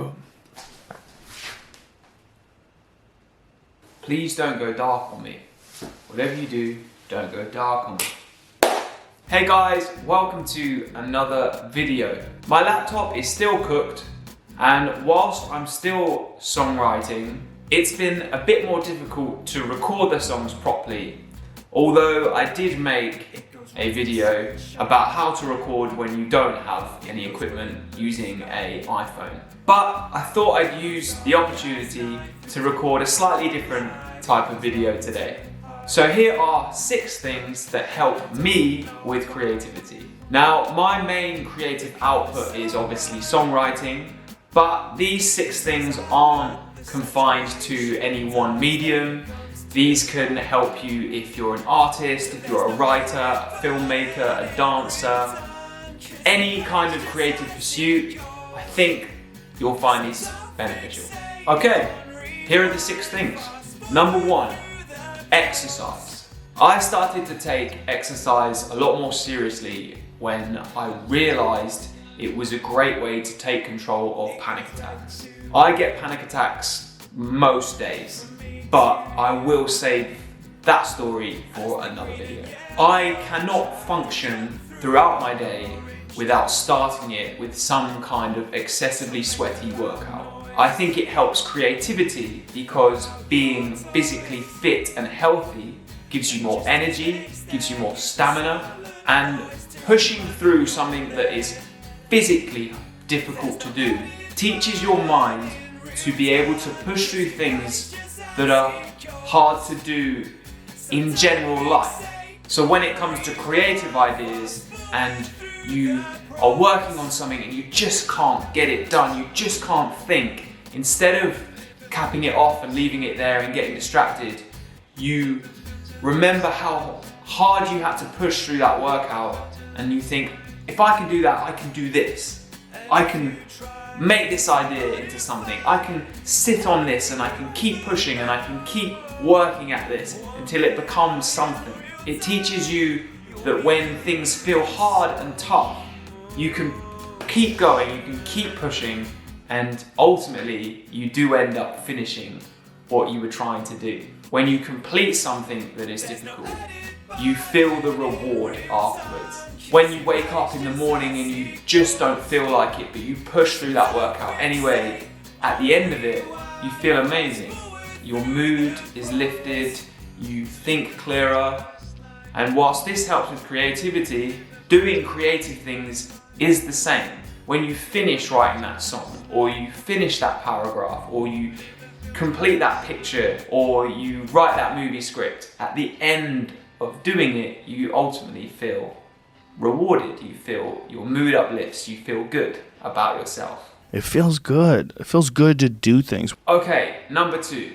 Boom. Please don't go dark on me. Whatever you do, don't go dark on me. Hey guys, welcome to another video. My laptop is still cooked, and whilst I'm still songwriting, it's been a bit more difficult to record the songs properly. Although I did make a video about how to record when you don't have any equipment using an iPhone. But I thought I'd use the opportunity to record a slightly different type of video today. So here are 6 things that help me with creativity. Now, my main creative output is obviously songwriting, but these 6 things aren't confined to any one medium. These can help you if you're an artist, if you're a writer, a filmmaker, a dancer, any kind of creative pursuit. I think you'll find these beneficial. Okay, here are the 6 things. Number 1, exercise. I started to take exercise a lot more seriously when I realized it was a great way to take control of panic attacks. I get panic attacks most days, but I will save that story for another video. I cannot function throughout my day without starting it with some kind of excessively sweaty workout. I think it helps creativity because being physically fit and healthy gives you more energy, gives you more stamina, and pushing through something that is physically difficult to do teaches your mind to be able to push through things that are hard to do in general life. So when it comes to creative ideas and you are working on something and you just can't get it done, you just can't think, instead of capping it off and leaving it there and getting distracted, you remember how hard you had to push through that workout and you think, if I can do that, I can do this. I can make this idea into something. I can sit on this and I can keep pushing and I can keep working at this until it becomes something. It teaches you that when things feel hard and tough, you can keep going, you can keep pushing, and ultimately you do end up finishing what you were trying to do. When you complete something that is difficult, you feel the reward afterwards. When you wake up in the morning and you just don't feel like it, but you push through that workout anyway, at the end of it, you feel amazing. Your mood is lifted, you think clearer, and whilst this helps with creativity, doing creative things is the same. When you finish writing that song, or you finish that paragraph, or you complete that picture, or you write that movie script, at the end of doing it, you ultimately feel rewarded, you feel your mood uplifts, you feel good about yourself. It feels good. It feels good to do things. Okay, number 2,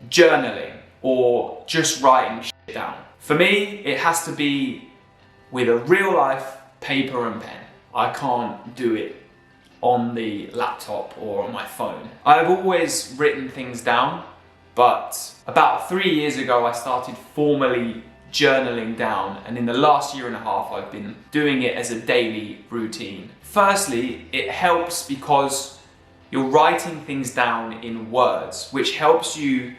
journaling, or just writing shit down. For me, it has to be with a real life paper and pen. I can't do it on the laptop or on my phone. I've always written things down, but about 3 years ago I started formally journaling down, and in the last 1.5 years I've been doing it as a daily routine. Firstly, it helps because you're writing things down in words, which helps you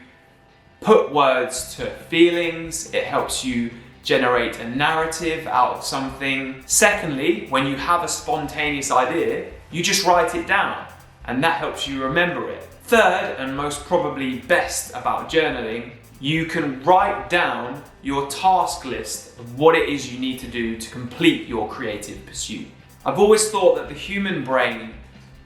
put words to feelings, it helps you generate a narrative out of something. Secondly, when you have a spontaneous idea, you just write it down, and that helps you remember it. Third, and most probably best about journaling, you can write down your task list of what it is you need to do to complete your creative pursuit. I've always thought that the human brain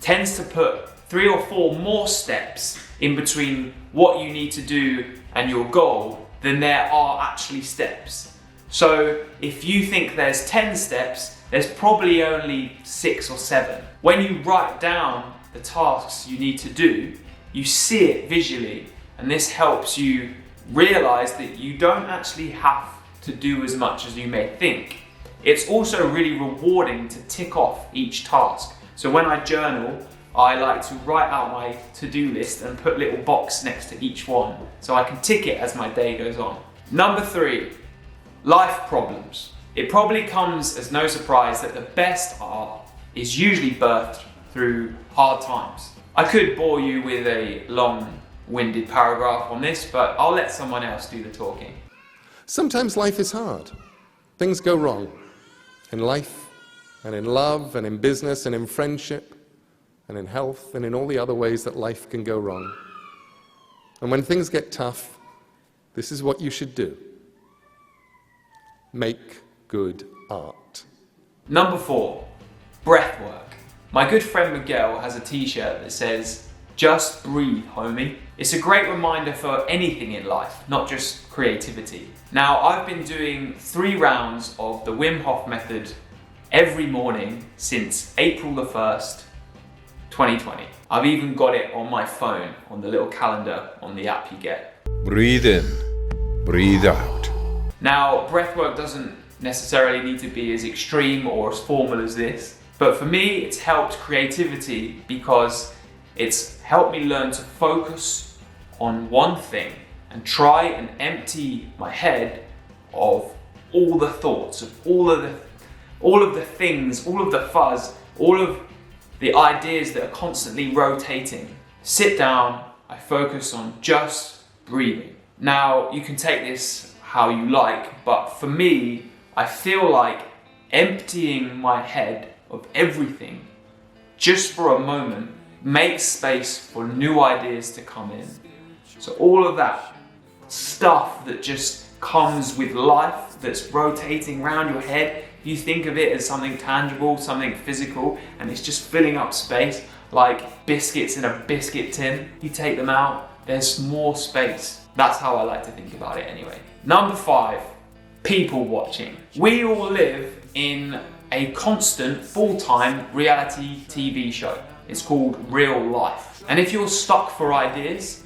tends to put 3 or 4 more steps in between what you need to do and your goal than there are actually steps. So if you think there's 10 steps, there's probably only 6 or 7. When you write down the tasks you need to do, you see it visually, and this helps you realize that you don't actually have to do as much as you may think. It's also really rewarding to tick off each task. So when I journal, I like to write out my to-do list and put a little box next to each one so I can tick it as my day goes on. Number 3, life problems. It probably comes as no surprise that the best art is usually birthed through hard times. I could bore you with a long-winded paragraph on this, but I'll let someone else do the talking. Sometimes life is hard. Things go wrong. In life, and in love, and in business, and in friendship, and in health, and in all the other ways that life can go wrong. And when things get tough, this is what you should do. Make good art. Number 4, breathwork. My good friend Miguel has a t-shirt that says, "Just breathe, homie." It's a great reminder for anything in life, not just creativity. Now, I've been doing 3 rounds of the Wim Hof method every morning since April the 1st, 2020. I've even got it on my phone, on the little calendar on the app you get. Breathe in, breathe out. Now, breathwork doesn't necessarily need to be as extreme or as formal as this, but for me, it's helped creativity because it's helped me learn to focus on one thing and try and empty my head of all the thoughts, of all of the things, all of the fuzz, all of the ideas that are constantly rotating. Sit down, I focus on just breathing. Now, you can take this how you like, but for me, I feel like emptying my head of everything just for a moment makes space for new ideas to come in. So all of that stuff that just comes with life, that's rotating around your head, you think of it as something tangible, something physical, and it's just filling up space like biscuits in a biscuit tin. You take them out, there's more space. That's how I like to think about it anyway. Number 5, people watching. We all live in a constant full-time reality TV show. It's called real life. And if you're stuck for ideas,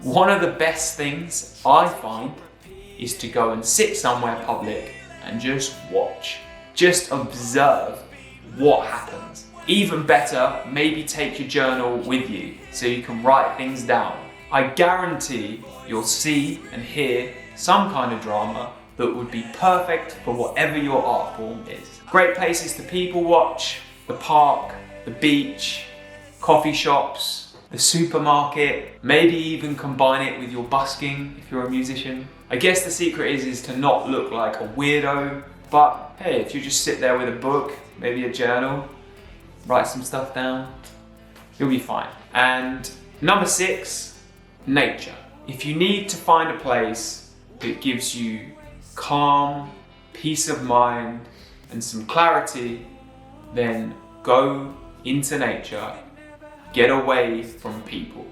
one of the best things I find is to go and sit somewhere public and just watch. Just observe what happens. Even better, maybe take your journal with you so you can write things down. I guarantee you'll see and hear some kind of drama that would be perfect for whatever your art form is. Great places to people watch: the park, the beach, coffee shops, the supermarket, maybe even combine it with your busking if you're a musician. I guess the secret is to not look like a weirdo, but hey, if you just sit there with a book, maybe a journal, write some stuff down, you'll be fine. And number 6, nature. If you need to find a place that gives you calm, peace of mind, and some clarity, then go into nature, get away from people.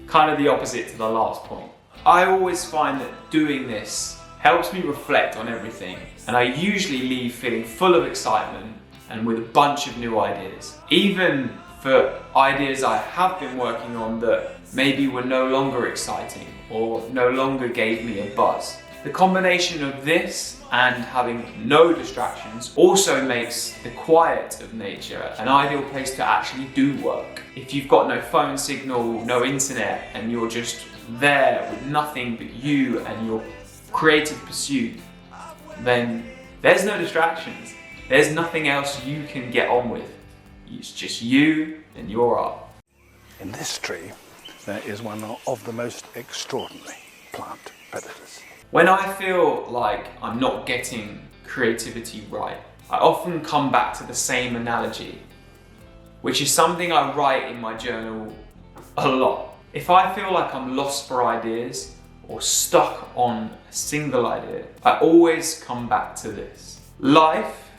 Kind of the opposite to the last point. I always find that doing this helps me reflect on everything, and I usually leave feeling full of excitement and with a bunch of new ideas. Even for ideas I have been working on that maybe were no longer exciting or no longer gave me a buzz. The combination of this and having no distractions also makes the quiet of nature an ideal place to actually do work. If you've got no phone signal, no internet, and you're just there with nothing but you and your creative pursuit, then there's no distractions. There's nothing else you can get on with. It's just you and your art. In this tree, there is one of the most extraordinary plant predators. When I feel like I'm not getting creativity right, I often come back to the same analogy, which is something I write in my journal a lot. If I feel like I'm lost for ideas or stuck on a single idea, I always come back to this. Life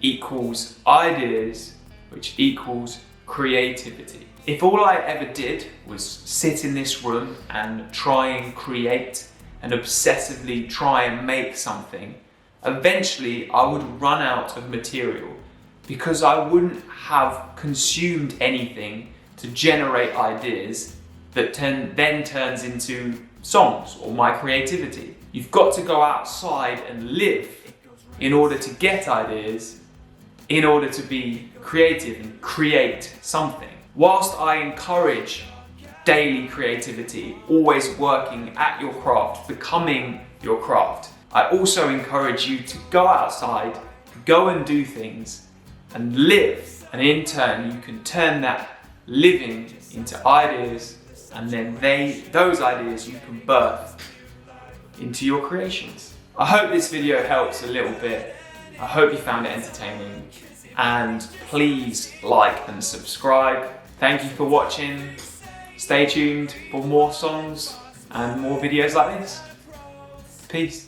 equals ideas, which equals creativity. If all I ever did was sit in this room and try and create and obsessively try and make something, eventually I would run out of material because I wouldn't have consumed anything to generate ideas that then turns into songs or my creativity. You've got to go outside and live in order to get ideas, in order to be creative and create something. Whilst I encourage daily creativity, always working at your craft, becoming your craft, I also encourage you to go outside, go and do things and live. And in turn, you can turn that living into ideas, and then those ideas you can birth into your creations. I hope this video helps a little bit. I hope you found it entertaining, and please like and subscribe. Thank you for watching. Stay tuned for more songs and more videos like this. Peace.